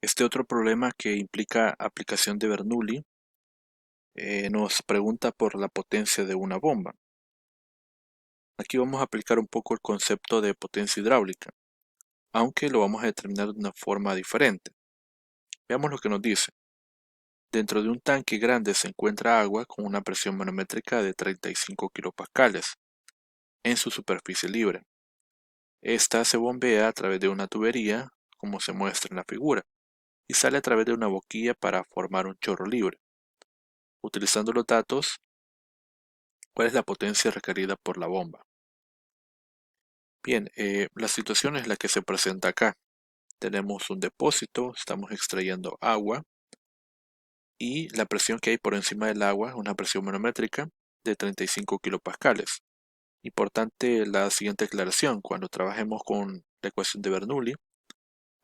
Este otro problema que implica aplicación de Bernoulli nos pregunta por la potencia de una bomba. Aquí vamos a aplicar un poco el concepto de potencia hidráulica, aunque lo vamos a determinar de una forma diferente. Veamos lo que nos dice. Dentro de un tanque grande se encuentra agua con una presión manométrica de 35 kilopascales en su superficie libre. Esta se bombea a través de una tubería, como se muestra en la figura, y sale a través de una boquilla para formar un chorro libre. Utilizando los datos, ¿cuál es la potencia requerida por la bomba? Bien, la situación es la que se presenta acá. Tenemos un depósito, estamos extrayendo agua y la presión que hay por encima del agua es una presión manométrica de 35 kilopascales. Importante la siguiente aclaración: cuando trabajemos con la ecuación de Bernoulli,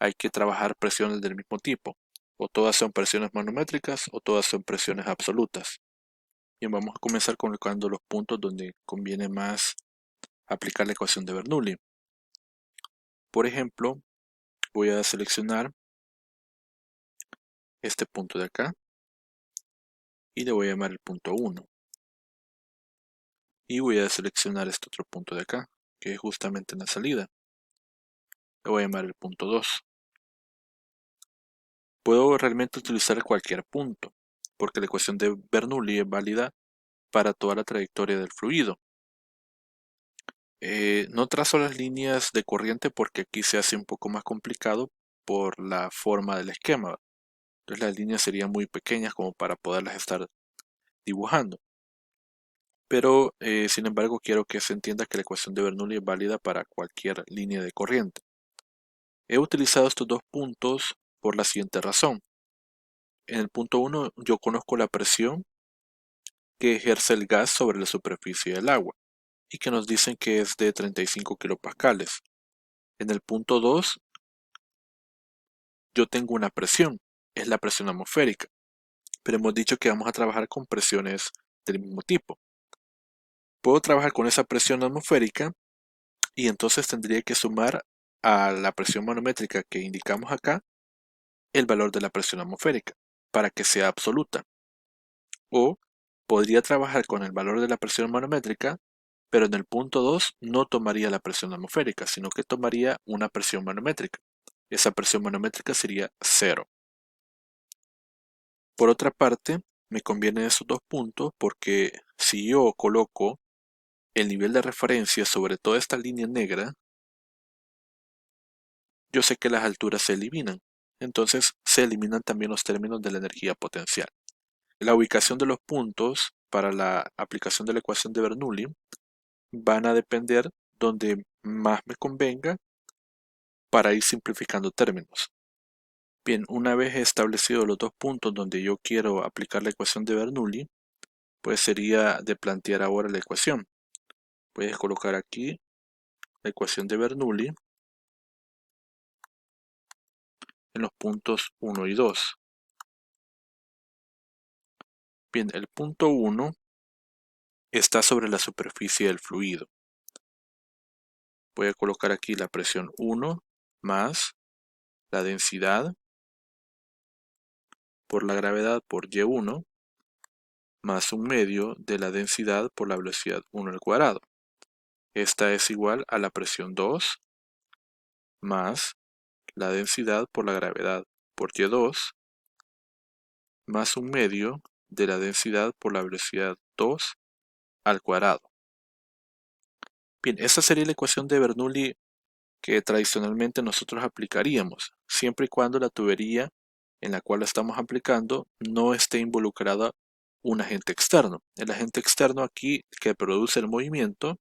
hay que trabajar presiones del mismo tipo. O todas son presiones manométricas o todas son presiones absolutas. Bien, vamos a comenzar colocando los puntos donde conviene más aplicar la ecuación de Bernoulli. Por ejemplo, voy a seleccionar este punto de acá y le voy a llamar el punto 1. Y voy a seleccionar este otro punto de acá, que es justamente en la salida. Le voy a llamar el punto 2. Puedo realmente utilizar cualquier punto, porque la ecuación de Bernoulli es válida para toda la trayectoria del fluido. No trazo las líneas de corriente porque aquí se hace un poco más complicado por la forma del esquema. Entonces las líneas serían muy pequeñas como para poderlas estar dibujando. Pero sin embargo quiero que se entienda que la ecuación de Bernoulli es válida para cualquier línea de corriente. He utilizado estos dos puntos por la siguiente razón. En el punto 1 yo conozco la presión que ejerce el gas sobre la superficie del agua y que nos dicen que es de 35 kilopascales. En el punto 2 yo tengo una presión, es la presión atmosférica, pero hemos dicho que vamos a trabajar con presiones del mismo tipo. Puedo trabajar con esa presión atmosférica y entonces tendría que sumar a la presión manométrica que indicamos acá el valor de la presión atmosférica para que sea absoluta. O podría trabajar con el valor de la presión manométrica, pero en el punto 2 no tomaría la presión atmosférica, sino que tomaría una presión manométrica. Esa presión manométrica sería 0. Por otra parte, me convienen esos dos puntos porque si yo coloco el nivel de referencia sobre toda esta línea negra, yo sé que las alturas se eliminan. Entonces se eliminan también los términos de la energía potencial. La ubicación de los puntos para la aplicación de la ecuación de Bernoulli van a depender donde más me convenga para ir simplificando términos. Bien, una vez establecido los dos puntos donde yo quiero aplicar la ecuación de Bernoulli, pues sería de plantear ahora la ecuación. Voy a colocar aquí la ecuación de Bernoulli en los puntos 1 y 2. Bien, el punto 1 está sobre la superficie del fluido. Voy a colocar aquí la presión 1 más la densidad por la gravedad por Y1 más un medio de la densidad por la velocidad 1 al cuadrado. Esta es igual a la presión 2 más la densidad por la gravedad por Y2 más un medio de la densidad por la velocidad 2 al cuadrado. Bien, esta sería la ecuación de Bernoulli que tradicionalmente nosotros aplicaríamos, siempre y cuando la tubería en la cual la estamos aplicando no esté involucrada un agente externo. El agente externo aquí que produce el movimiento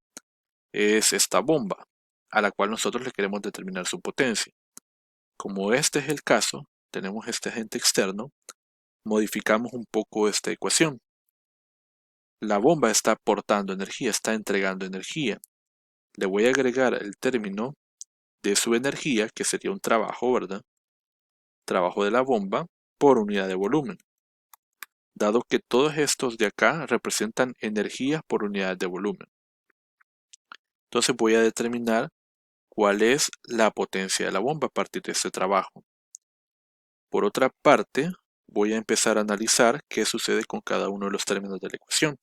es esta bomba, a la cual nosotros le queremos determinar su potencia. Como este es el caso, tenemos este agente externo, modificamos un poco esta ecuación. La bomba está aportando energía, está entregando energía. Le voy a agregar el término de su energía, que sería un trabajo, ¿verdad? Trabajo de la bomba por unidad de volumen, dado que todos estos de acá representan energía por unidad de volumen. Entonces voy a determinar cuál es la potencia de la bomba a partir de este trabajo. Por otra parte, voy a empezar a analizar qué sucede con cada uno de los términos de la ecuación.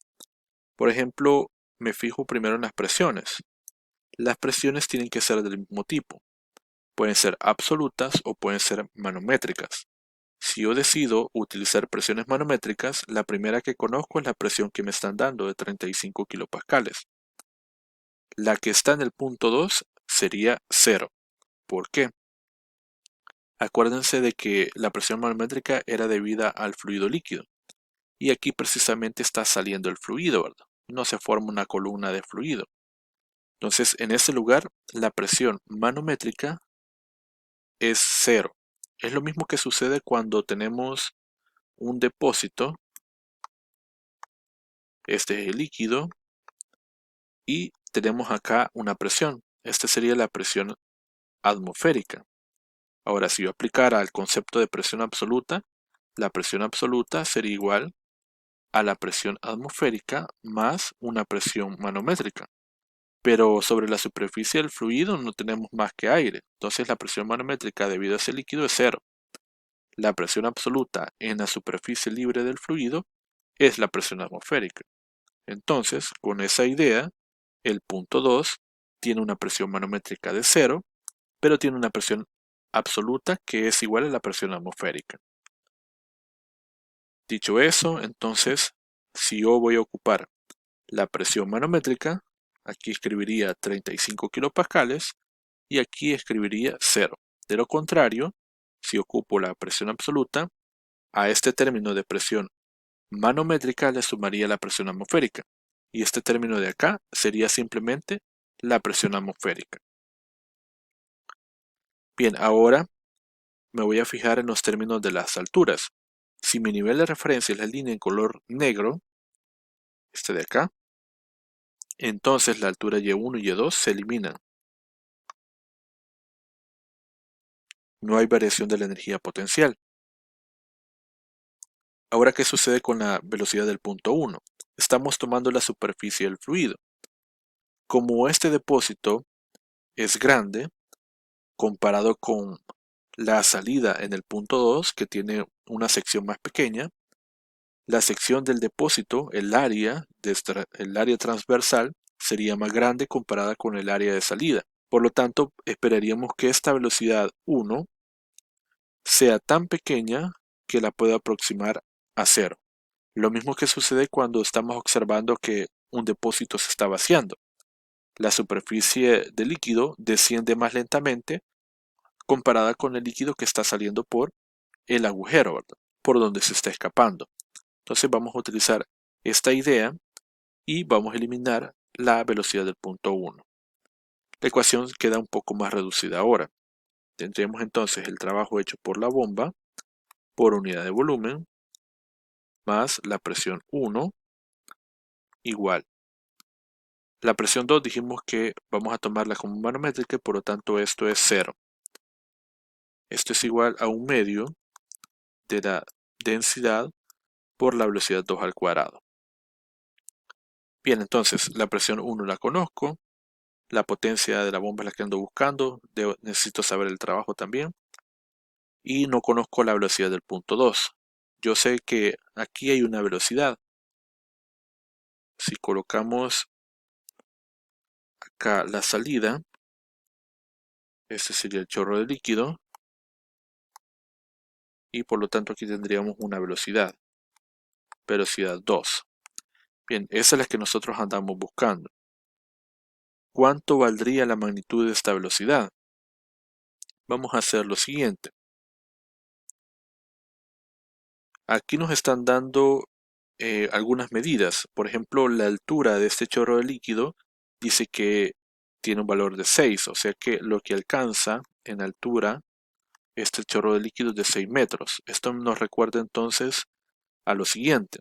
Por ejemplo, me fijo primero en las presiones. Las presiones tienen que ser del mismo tipo. Pueden ser absolutas o pueden ser manométricas. Si yo decido utilizar presiones manométricas, la primera que conozco es la presión que me están dando de 35 kilopascales. La que está en el punto 2 sería 0. ¿Por qué? Acuérdense de que la presión manométrica era debida al fluido líquido. Y aquí precisamente está saliendo el fluido, ¿verdad? No se forma una columna de fluido. Entonces, en ese lugar, la presión manométrica es 0. Es lo mismo que sucede cuando tenemos un depósito. Este es el líquido. Y tenemos acá una presión. Esta sería la presión atmosférica. Ahora, si yo aplicara el concepto de presión absoluta, la presión absoluta sería igual a la presión atmosférica más una presión manométrica. Pero sobre la superficie del fluido no tenemos más que aire. Entonces la presión manométrica debido a ese líquido es 0. La presión absoluta en la superficie libre del fluido es la presión atmosférica. Entonces, con esa idea, el punto 2 tiene una presión manométrica de 0, pero tiene una presión absoluta que es igual a la presión atmosférica. Dicho eso, entonces, si yo voy a ocupar la presión manométrica, aquí escribiría 35 kilopascales y aquí escribiría 0. De lo contrario, si ocupo la presión absoluta, a este término de presión manométrica le sumaría la presión atmosférica. Y este término de acá sería simplemente la presión atmosférica. Bien, ahora me voy a fijar en los términos de las alturas. Si mi nivel de referencia es la línea en color negro, este de acá, entonces la altura Y1 y Y2 se eliminan. No hay variación de la energía potencial. Ahora, ¿qué sucede con la velocidad del punto 1? Estamos tomando la superficie del fluido. Como este depósito es grande, comparado con la salida en el punto 2, que tiene una sección más pequeña, la sección del depósito, el área transversal, sería más grande comparada con el área de salida. Por lo tanto, esperaríamos que esta velocidad 1 sea tan pequeña que la pueda aproximar a 0. Lo mismo que sucede cuando estamos observando que un depósito se está vaciando. La superficie del líquido desciende más lentamente comparada con el líquido que está saliendo por el agujero, ¿verdad? Por donde se está escapando. Entonces vamos a utilizar esta idea y vamos a eliminar la velocidad del punto 1. La ecuación queda un poco más reducida ahora. Tendríamos entonces el trabajo hecho por la bomba por unidad de volumen más la presión 1 igual. La presión 2 dijimos que vamos a tomarla como manométrica, por lo tanto esto es 0. Esto es igual a 1/2 de la densidad por la velocidad 2 al cuadrado. Bien, entonces la presión 1 la conozco, la potencia de la bomba es la que ando buscando, necesito saber el trabajo también, y no conozco la velocidad del punto 2. Yo sé que aquí hay una velocidad. Si colocamos acá la salida, este sería el chorro de líquido, y por lo tanto aquí tendríamos una velocidad 2. Bien, esa es la que nosotros andamos buscando. ¿Cuánto valdría la magnitud de esta velocidad? Vamos a hacer lo siguiente. Aquí nos están dando algunas medidas. Por ejemplo, la altura de este chorro de líquido dice que tiene un valor de 6, o sea que lo que alcanza en altura este chorro de líquido es de 6 metros. Esto nos recuerda entonces a lo siguiente.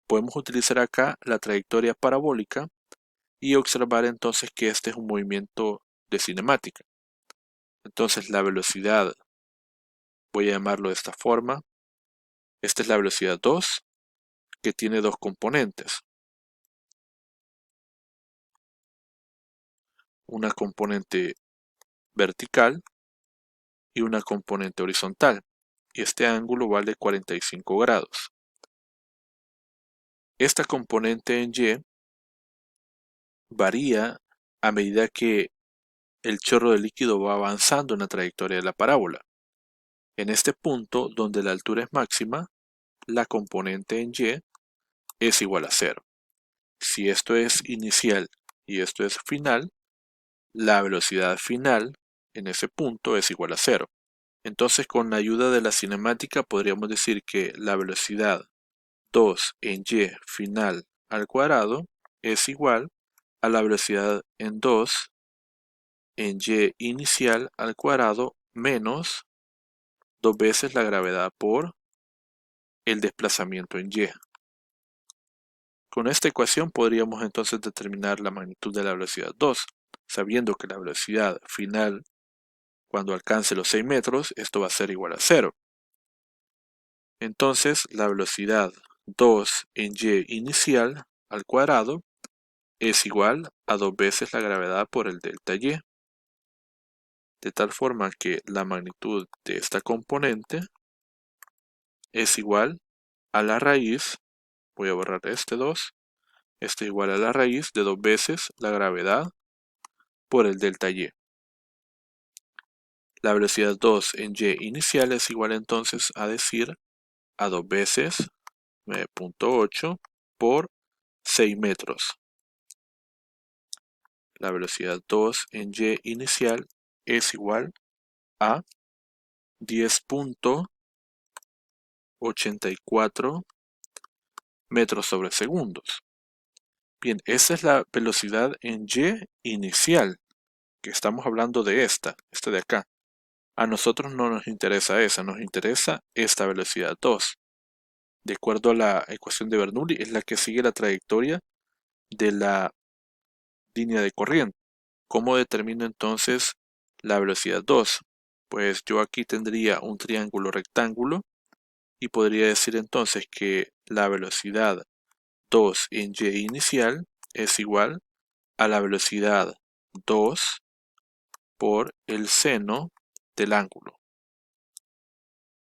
Podemos utilizar acá la trayectoria parabólica y observar entonces que este es un movimiento de cinemática. Entonces la velocidad, voy a llamarlo de esta forma. Esta es la velocidad 2, que tiene dos componentes. Una componente vertical y una componente horizontal. y este ángulo vale 45 grados. Esta componente en Y varía a medida que el chorro de líquido va avanzando en la trayectoria de la parábola. En este punto, donde la altura es máxima, la componente en Y es igual a 0. Si esto es inicial y esto es final, la velocidad final en ese punto es igual a 0. Entonces, con la ayuda de la cinemática podríamos decir que la velocidad 2 en Y final al cuadrado es igual a la velocidad en 2 en Y inicial al cuadrado menos 2 veces la gravedad por el desplazamiento en Y. Con esta ecuación podríamos entonces determinar la magnitud de la velocidad 2, sabiendo que la velocidad final, cuando alcance los 6 metros, esto va a ser igual a 0. Entonces, la velocidad 2 en Y inicial al cuadrado es igual a 2 veces la gravedad por el delta Y, de tal forma que la magnitud de esta componente es igual a la raíz, voy a borrar este 2, esto es igual a la raíz de 2 veces la gravedad por el delta Y. La velocidad 2 en Y inicial es igual entonces a decir a 2 veces 9.8 por 6 metros. La velocidad 2 en Y inicial es igual a 10.84 metros sobre segundos. Bien, esa es la velocidad en Y inicial, que estamos hablando de esta de acá. A nosotros no nos interesa esa, nos interesa esta velocidad 2. De acuerdo a la ecuación de Bernoulli, es la que sigue la trayectoria de la línea de corriente. ¿Cómo determino entonces la velocidad 2? Pues yo aquí tendría un triángulo rectángulo y podría decir entonces que la velocidad 2 en Y inicial es igual a la velocidad 2 por el seno del ángulo.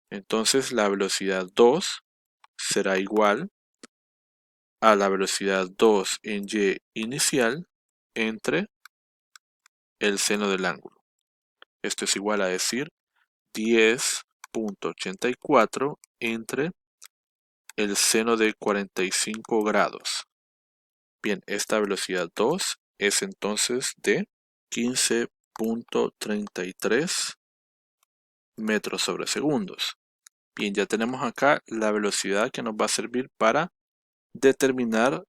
Entonces la velocidad 2 será igual a la velocidad 2 en Y inicial entre el seno del ángulo. Esto es igual a decir 10.84 entre el seno de 45 grados. Bien, esta velocidad 2 es entonces de 15.33 metros sobre segundos. Bien, ya tenemos acá la velocidad que nos va a servir para determinar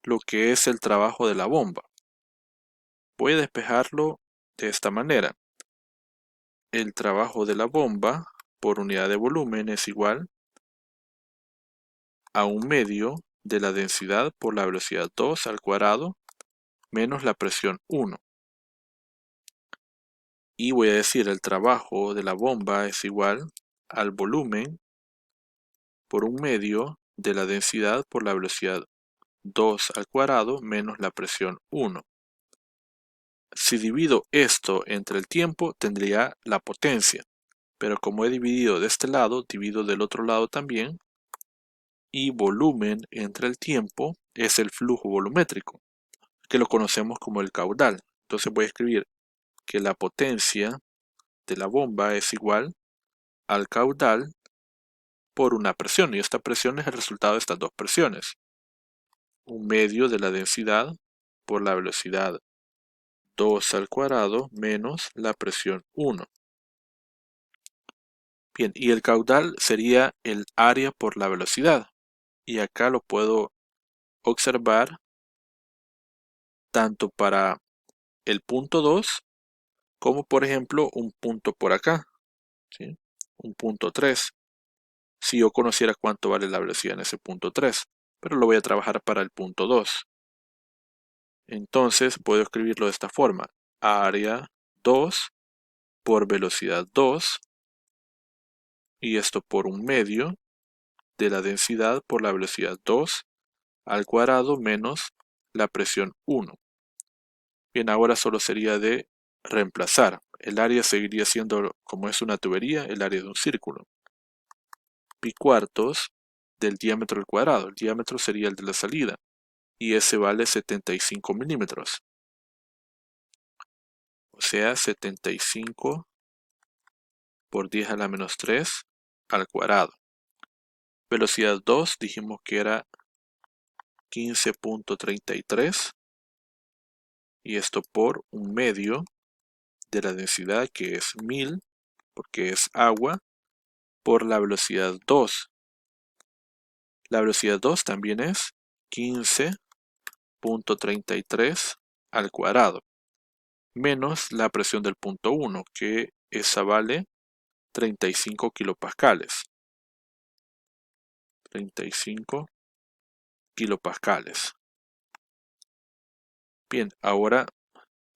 lo que es el trabajo de la bomba. Voy a despejarlo de esta manera. El trabajo de la bomba por unidad de volumen es igual a 1/2 de la densidad por la velocidad 2 al cuadrado menos la presión 1. Y voy a decir el trabajo de la bomba es igual al volumen por 1/2 de la densidad por la velocidad 2 al cuadrado menos la presión 1. Si divido esto entre el tiempo, tendría la potencia. Pero como he dividido de este lado, divido del otro lado también. Y volumen entre el tiempo es el flujo volumétrico, que lo conocemos como el caudal. Entonces voy a escribir que la potencia de la bomba es igual al caudal por una presión. Y esta presión es el resultado de estas dos presiones. 1/2 de la densidad por la velocidad 2 al cuadrado menos la presión 1. Bien, y el caudal sería el área por la velocidad. Y acá lo puedo observar tanto para el punto 2 como por ejemplo un punto por acá, ¿sí? Un punto 3. Si yo conociera cuánto vale la velocidad en ese punto 3, pero lo voy a trabajar para el punto 2. Entonces puedo escribirlo de esta forma. Área 2 por velocidad 2 y esto por 1/2 de la densidad por la velocidad 2 al cuadrado menos la presión 1. Bien, ahora solo sería de reemplazar. el área seguiría siendo, como es una tubería, el área de un círculo. Pi cuartos del diámetro al cuadrado. El diámetro sería el de la salida. Y ese vale 75 milímetros. O sea, 75 por 10 a la menos 3 al cuadrado. Velocidad 2 dijimos que era 15.33. Y esto por un medio de la densidad, que es 1000, porque es agua, por la velocidad 2. La velocidad 2 también es 15.33 al cuadrado, menos la presión del punto 1, que esa vale 35 kilopascales. 35 kilopascales. Bien, ahora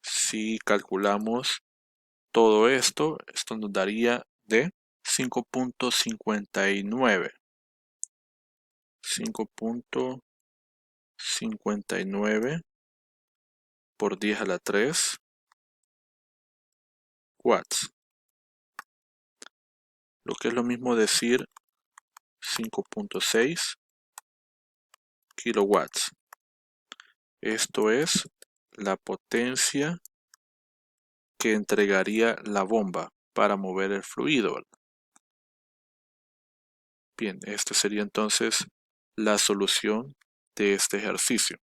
si calculamos todo esto, esto nos daría de 5.59. 5.59 por 10 a la 3 watts. Lo que es lo mismo decir 5.6 kilowatts. Esto es la potencia que entregaría la bomba para mover el fluido. Bien, esta sería entonces la solución de este ejercicio.